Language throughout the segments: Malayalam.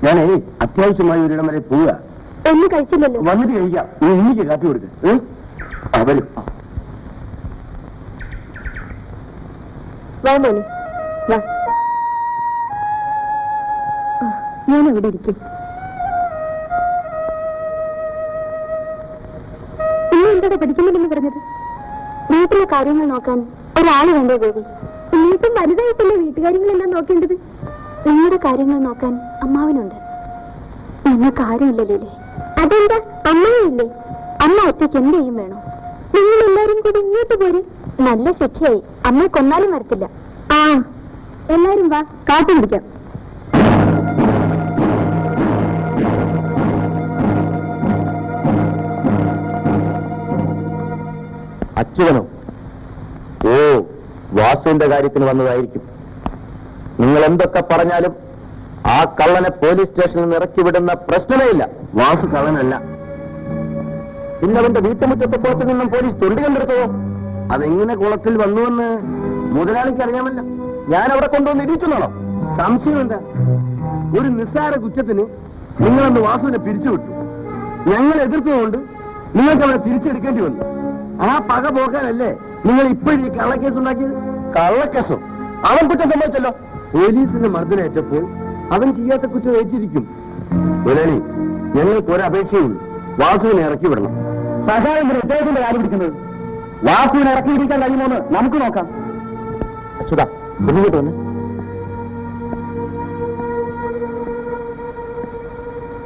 ഞാനേ അത്യാവശ്യമായി ഒരിടം വരെ പോവുക. ഒന്നും കഴിച്ചില്ലല്ലോ. വന്നിട്ട് കഴിക്കാം. നീ എനിക്ക് കാപ്പി കൊടുക്ക്. അവരും വാ മോനെ, വാ. ഞാൻ ഇവിടെ ഇരിക്കും. നീ എന്താണ് പഠിക്കുന്നില്ലെന്ന് പറഞ്ഞത്? വീട്ടിലെ കാര്യങ്ങൾ നോക്കാൻ ഒരാള് വേണ്ടേ ഗോപി? നീട്ടും വലുതായിട്ടല്ലേ വീട്ടുകാര്യങ്ങളെല്ലാം നോക്കേണ്ടത്? നിങ്ങളുടെ കാര്യങ്ങൾ നോക്കാൻ അമ്മാവനുണ്ട്. നിങ്ങൾക്ക് ആരുമില്ലല്ലേ? അതെന്താ, അമ്മയില്ലേ? അമ്മ ഒറ്റയ്ക്ക് എന്ത് ചെയ്യും വേണോ? നിങ്ങൾ എല്ലാരും കൂടി ഇങ്ങോട്ട് പോര്. നല്ല ശിക്ഷയായി. അമ്മയെ കൊന്നാലും വരത്തില്ല. ആ, എല്ലാരും വാ, കാത്തു പിടിക്കാം. അച്യുതനോ? ഓ, വാസുവിന്റെ കാര്യത്തിന് വന്നതായിരിക്കും. നിങ്ങൾ എന്തൊക്കെ പറഞ്ഞാലും ആ കള്ളനെ പോലീസ് സ്റ്റേഷനിൽ നിന്ന് ഇറക്കി വിടുന്ന പ്രശ്നമേ ഇല്ല. വാസു കള്ളനല്ല. പിന്നെ അവന്റെ വീട്ടുമുറ്റത്തെ കുളത്തിൽ നിന്നും പോലീസ് തൊണ്ടി കണ്ടെടുത്തോ? അതെങ്ങനെ കുളത്തിൽ വന്നുവെന്ന് മുതലാളിക്ക് അറിയാമല്ലോ. ഞാൻ അവിടെ കൊണ്ടുവന്ന് ഇടിച്ചെന്നാണോ? സംശയം എന്താ? ഒരു നിസ്സാര കുറ്റത്തിന് നിങ്ങളന്ന് വാസുവിനെ പിരിച്ചുവിട്ടു. ഞങ്ങൾ എതിർത്തുകൊണ്ട് നിങ്ങൾക്ക് അവനെ തിരിച്ചെടുക്കേണ്ടി വന്നു. ആ പക പോക്കാനല്ലേ നിങ്ങൾ ഇപ്പോഴും ഈ കള്ളക്കേസ് ഉണ്ടാക്കിയത്? കള്ളക്കേസോ? അവൻ കുറ്റം സംഭവിച്ചല്ലോ. പോലീസിന് മർദ്ദനേറ്റപ്പോൾ അവൻ ചെയ്യാത്ത കുറ്റം ഏറ്റിരിക്കും. മുതലാളി, ഞങ്ങൾക്ക് ഒരപേക്ഷയുള്ളൂ. വാസുവിനെ ഇറക്കി വിടണം. സഹായം അദ്ദേഹത്തിന്റെ കാര്യം പിടിക്കുന്നത്. വാസുവിനെ ഇറക്കിയിരിക്കാൻ കഴിയുമോന്ന് നമുക്ക് നോക്കാം. അച്യുത, ഇങ്ങോട്ട് വന്ന്.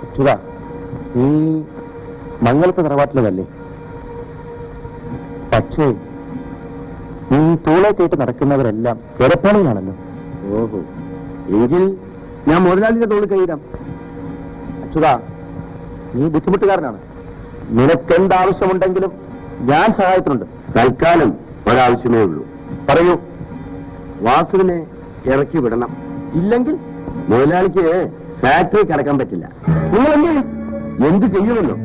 അച്യുത, നീ മംഗളത്തെ തറവാട്ടിലതല്ലേ? പക്ഷേ നീ തോളേക്കേട്ട് നടക്കുന്നവരെല്ലാം എരപ്പാളികളാണല്ലോ. ഓഹോ, എങ്കിൽ ഞാൻ മുതലാളിയുടെ തോളിൽ കൈയിടാം. അച്യുത, നീ ബുദ്ധിമുട്ടുകാരനാണ്. നിനക്കെന്താവശ്യമുണ്ടെങ്കിലും ഞാൻ സഹായത്തിനുണ്ട്. തൽക്കാലം ഒരാവശ്യമേ ഉള്ളൂ. പറയൂ. വാസുവിനെ ഇറക്കി വിടണം. ഇല്ലെങ്കിൽ മുതലാളിക്ക് ഫാക്ടറി കടക്കാൻ പറ്റില്ല. നിങ്ങൾ എന്ത് ചെയ്യുമല്ലോ?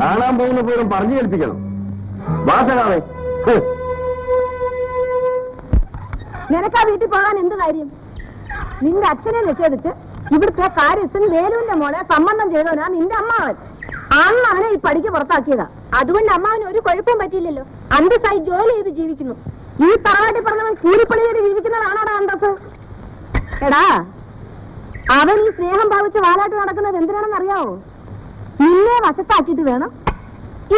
കാണാൻ പോകുന്ന പോലും പറഞ്ഞു കേൾപ്പിക്കണം. വാസകാവേ, നിനക്കാ വീട്ടിൽ പോകാൻ എന്ത് കാര്യം? നിന്റെ അച്ഛനെ നിഷേധിച്ച് ഇവിടുത്തെ കാര്യസ്ഥൻ വേലുവിന്റെ മോളെ സംബന്ധം ചെയ്തവനാ നിന്റെ അമ്മാവൻ. അന്ന് അവനെ ഈ പഠിക്ക് പുറത്താക്കിയതാ. അതുകൊണ്ട് അമ്മാവന് ഒരു കുഴപ്പവും പറ്റിയില്ലല്ലോ. അന്തസ്സായി ജോലി ചെയ്ത് ജീവിക്കുന്നു. ഈ തറവാട്ടിൽ പറഞ്ഞവൻ കൂലിപ്പണി ചെയ്ത് ജീവിക്കുന്നതാണോടാ അന്തസ്? എടാ, അവൻ ഈ സ്നേഹം ഭാവിച്ച് വാലാട്ട് നടക്കുന്നത് എന്തിനാണെന്ന് അറിയാവോ? നിന്നെ വശത്താക്കിയിട്ട് വേണം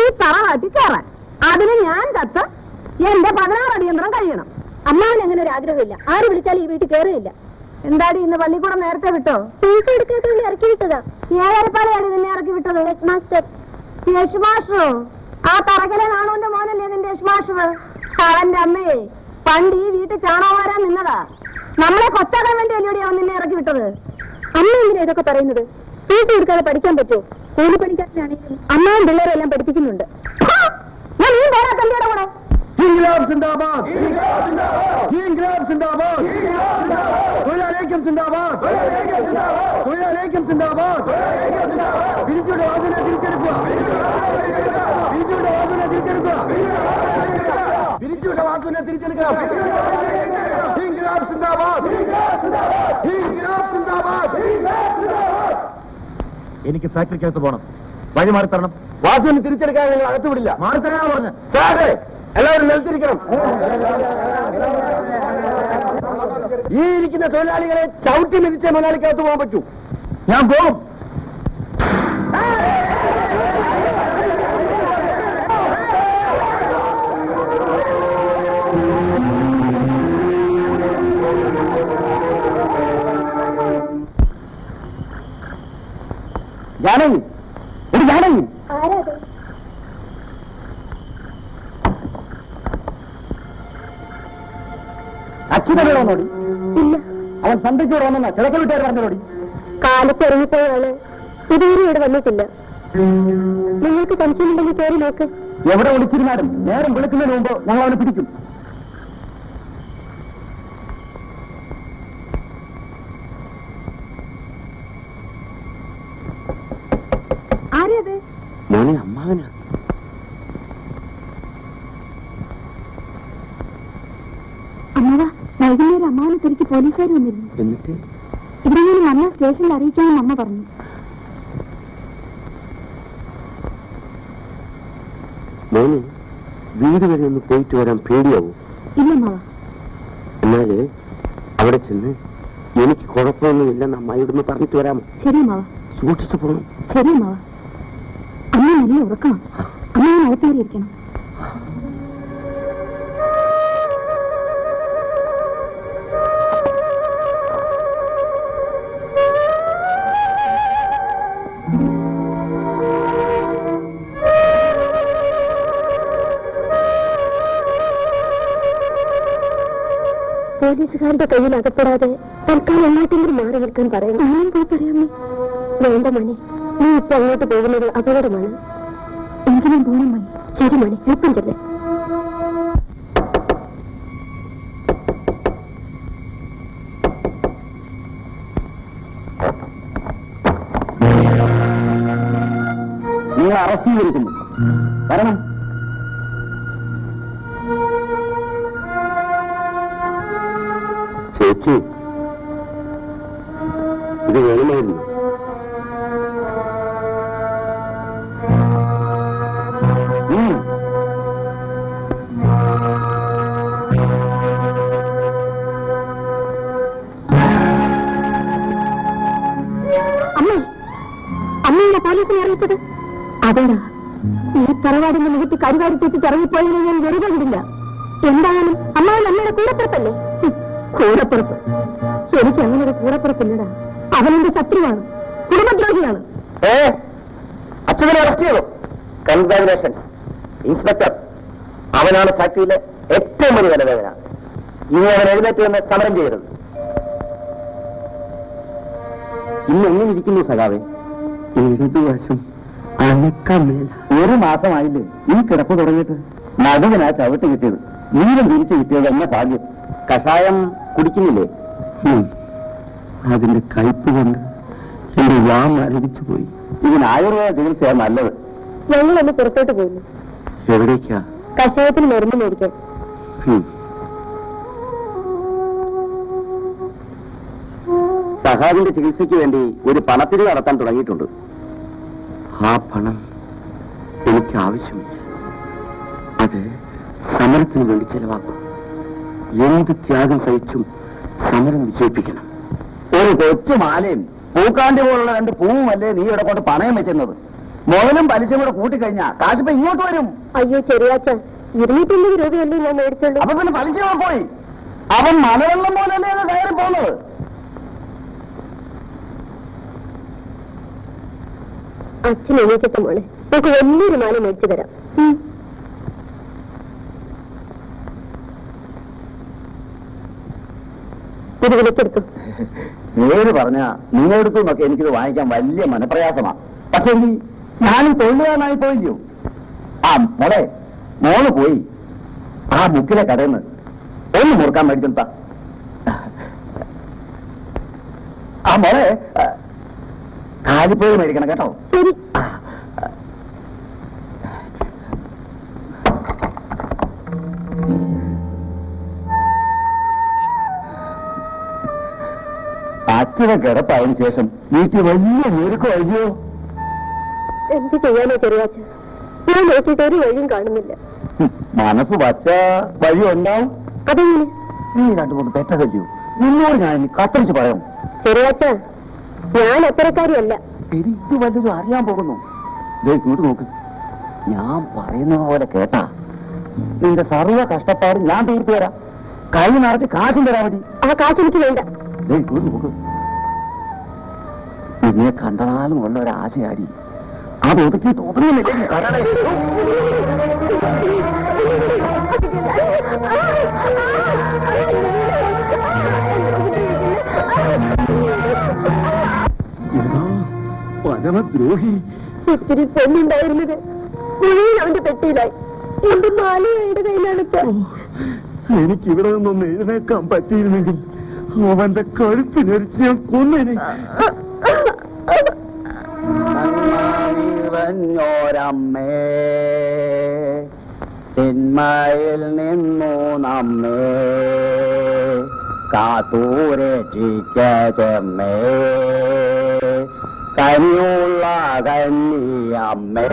ഈ തറവാട്ടിൽ കയറാൻ. അതിന് ഞാൻ കത്ത് എന്റെ 16 അടിയന്തരം കഴിയണം. അമ്മാവൻ അങ്ങനെ ഒരു ആഗ്രഹമില്ല. ആര് വിളിച്ചാലും ഈ വീട്ടിൽ കയറുകയില്ല. എന്താടി, ഇന്ന് പള്ളിക്കൂടം നേരത്തെ വിട്ടോ? ഫീസ് എടുക്കാത്ത ഇറക്കി വിട്ടതാ. 7:30 നിന്നെ ഇറക്കി വിട്ടത്? Head master. യശ് മാസ്റ്ററോ? ആ തറകലെ നാണോന്റെ മോനല്ലേ നിന്റെ യശ് മാസ്റ്റർ? അവന്റെ അമ്മയെ പണ്ട് ഈ വീട്ടിൽ ചാണകം വരാൻ നിന്നതാ. നമ്മളെ കൊച്ചാക്കാൻ വേണ്ടി അല്ലയോടി അവൻ നിന്നെ ഇറക്കി വിട്ടത്? അമ്മ എന്തിനാ ഇതൊക്കെ പറയുന്നത്? ഫീസ് കൊടുക്കാതെ പഠിക്കാൻ പറ്റുമോ? കൂലിപ്പണിക്കാരനാണെങ്കിലും അമ്മാവും പിള്ളേരെല്ലാം പഠിപ്പിക്കുന്നുണ്ട്. ഞാൻ നീ വേറെ തല്ലിയുടെ കൂടെ എനിക്ക് ഫാക്ടറിക്കകത്ത് പോകണം. വഴി മാറിത്തരണം. വാസുവിന് തിരിച്ചെടുക്കാൻ നിങ്ങൾ അകത്ത് വിടില്ല. മാറിത്തരാനാ പറഞ്ഞു. എല്ലാവരും നിലത്തിരിക്കണം. ഈ ഇരിക്കുന്ന തൊഴിലാളികളെ ചവിട്ടി മിതിച്ച മുതലാളിക്കകത്ത് പോകാൻ പറ്റൂ. ഞാൻ പോകും. ജാനകി, ഒരു ജാനകി. അച്യുതനോടി? ഇല്ല, അവൻ സന്ധ്യയ്ക്കോട് വന്നെന്നാ കിഴക്ക വീട്ടുകാർ പറഞ്ഞോടി. കാലത്ത് ഇറങ്ങിപ്പോയാണ്. ഇതുവരെ ഇവിടെ വന്നിട്ടില്ല. നിങ്ങൾക്ക് സംശയമുണ്ടെങ്കിൽ കയറി നോക്ക്. എവിടെ വിളിച്ചിരുന്നാലും നേരം വിളിക്കുന്നതിന് മുമ്പ് ഞങ്ങൾ അവനെ പിടിക്കും. ആരത്? മോനെ, അമ്മാവനാ. അമ്മാവ, വൈകുന്നേരം അമ്മാവനെ തിരിച്ച് പോലീസുകാർ വന്നിരുന്നു. എന്നിട്ട് ഇവിടെ വന്ന സ്റ്റേഷനിൽ അറിയിക്കാമെന്ന് അമ്മ പറഞ്ഞു. മോന് വീട് വരെ ഒന്ന് പോയിട്ട് വരാൻ പേടിയാവും? ഇല്ല മാവ. എന്നാല് അവിടെ ചെന്ന് എനിക്ക് കുഴപ്പമൊന്നുമില്ലെന്ന് അമ്മായിയോടൊന്ന് പറഞ്ഞിട്ട് വരാമോ? ശരി മാവ. സൂക്ഷിച്ചു പോകണം. ശരി മാവ. അമ്മ നല്ല ഉറക്കണം. അമ്മ ഞാൻ അകത്തേറിയിരിക്കണം. പോലീസുകാരുടെ കയ്യിൽ അകപ്പെടാതെ തൽക്കാലം എങ്ങോട്ടെങ്കിലും മാറി നിൽക്കാൻ പറയണം. ഞാനും പോയി പറയാമേ. വേണ്ട മണി, നീ ഇപ്പൊ അങ്ങോട്ട് പോകുന്നത് അപകടമാണ്. എങ്കിലും പോകണം മണി. ശരി മണി, എളുപ്പം ചെല്ലേ. നിങ്ങൾ അറസ്റ്റ് ചെയ്തിരിക്കുന്നു. വരണം. ചേച്ചി, ഇത് വേണമായിരുന്നു. അമ്മയുടെ പോലീസിനെ അറിയിച്ചത് അതേടാ. ഈ തറവാടിന്റെ മുഖത്ത് കരുവാരി തെറ്റിച്ച് ഇറങ്ങിപ്പോയെന്ന് ഞാൻ വെറുതെ വിടില്ല. എന്തായാലും അമ്മാവൻ അമ്മയുടെ കൂടപ്പുറത്തല്ലേ? കൂടപ്പുറത്ത് എനിക്ക് അങ്ങനെ ഒരു കൂടപ്പുറത്തില്ലടാ. അവനെന്റെ ശത്രുവാണ്, കുടുംബദ്രോഹിയാണ്. അച്ഛനെ അറസ്റ്റ് ചെയ്തു. Congratulations inspector. അവനാണ് ഫാക്ടറിയിലെ ഏറ്റവും വലിയ തലവേദന. ഇനി അവൻ എഴുന്നേറ്റ് വന്ന് സമരം ചെയ്യരുത്. ഇന്ന് എങ്ങനെ ഇരിക്കുന്നു സഖാവേ? ഇടതുവശം അനക്കാൻ മേല. ഒരു മാസമായില്ലേ ഈ കിടപ്പ് തുടങ്ങിയിട്ട്? നടുവിനാ ചവിട്ട് കിട്ടിയത്. നീളം തിരിച്ചു കിട്ടിയത് എന്ന ഭാഗ്യം. കഷായം കുടിക്കുന്നില്ലേ? അതിന്റെ കയ്പ് കൊണ്ട് എന്റെ വാ മരവിച്ചു പോയി. ഇതിന് ആയുർവേദ ചികിത്സയാണ് നല്ലത്. ഞങ്ങളൊന്ന് പുറത്തോട്ട് പോകുന്നു. എവിടേക്കാ? കഷായത്തിന് മരുന്ന് മേടിക്കാൻ. സഹാബിന്റെ ചികിത്സയ്ക്ക് വേണ്ടി ഒരു പണത്തിരിവ് നടത്താൻ തുടങ്ങിയിട്ടുണ്ട്. ആ പണം എനിക്ക് ആവശ്യമില്ല. അത് സമരത്തിന് വേണ്ടി ചെലവാക്കും. എന്ത് ത്യാഗം സഹിച്ചും സമരം വിജയിപ്പിക്കണം. ഒരു കൊച്ചു മാലയും പൂക്കാണ്ടി പോലുള്ള 2 പൂവുമല്ലേ നീ ഇവിടെ കൊണ്ട് പണയം വെച്ചിരുന്നത്? മുതലും പലിശയും കൂടെ കൂട്ടിക്കഴിഞ്ഞാ കാശിപ്പോ ഇങ്ങോട്ട് വരും. അയ്യോ ചെറിയാച്ച, 250 രൂപയല്ലേ ഞാൻ മേടിച്ചുള്ളൂ. അപ്പൊ പിന്നെ പലിശ പോയി. അവൻ മലവെള്ളം പോലല്ലേ കയറി പോകുന്നത്. അച്ഛൻ എണീക്കട്ടെ മോളെ, നമുക്ക് വലിയൊരു മാല മേടിച്ചു തരാം. ഇത് വിളിച്ചെടുത്തു. നേര് പറഞ്ഞ നിങ്ങളെടുത്തു എന്നൊക്കെ എനിക്കിത് വാങ്ങിക്കാൻ വലിയ മനപ്രയാസമാണ്. പക്ഷെ ഞാനും തൊഴിലുകാരനായി പോയില്ലോ. ആ മോളെ, മോള് പോയി ആ ബുക്കിലെ കടയിൽ നിന്ന് ഒന്ന് മുറുക്കാൻ മേടിച്ചെടുത്ത. ആ മോളെ കാലിപ്പോയി മേടിക്കണം കേട്ടോ. ശരി. അച്ഛനെ കിടപ്പായതിനു ശേഷം വീട്ടിൽ വലിയ ഞെരുക്കം അയ്യോ. എന്ത് ചെയ്യാനോ ചെറിയാച്ച, ഞാൻ നോക്കിയിട്ട് ഒരു വഴിയും കാണുന്നില്ല. മനസ്സ് വച്ച വഴി ഉണ്ടാവും. അതെങ്ങനെ? നീ 2-3 പെറ്റതല്ലോ. നിന്നോട് ഞാൻ ഇനി കത്തറിച്ച് പറയാം. ചെറിയാച്ച, ഞാൻ അത്തരക്കാരിയല്ല. എനിക്ക് വല്ലതും അറിയാൻ പോകുന്നു. ഇങ്ങോട്ട് നോക്ക്. ഞാൻ പറയുന്ന പോലെ കേട്ടാ നിന്റെ സർവ്വ കഷ്ടപ്പാട് ഞാൻ തീർത്തു തരാം. കൈ നിറച്ച് കാശും തരാൻ മതി. ആ കാശ് എനിക്ക് വേണ്ട. ഇങ്ങോട്ട് നോക്ക്. നിന്നെ കണ്ടാലും ഉള്ള ഒരാശയാടി അത് ഒതുക്കി തോന്നുന്നില്ല. പരമദ്രോഹി. ഒത്തിരി പൊന്നുണ്ടായിരുന്നത് മുഴുവൻ അവന്റെ പെട്ടിയിലായി. എന്റെ മാലയുടെ കയ്യിലാണ്. എനിക്കിവിടെ നിന്നൊന്ന് എഴുന്നേക്കാൻ പറ്റിയിരുന്നെങ്കിൽ അവന്റെ കഴുത്തിനരിച്ച് ഞാൻ കൊന്നേനെ. നിറഞ്ഞോരമ്മേ, തിന്മയിൽ നിന്നു നമ്മെ കാത്തൂരക്ഷിച്ചമ്മേ കനിയുള്ള കന്നിയമ്മേ.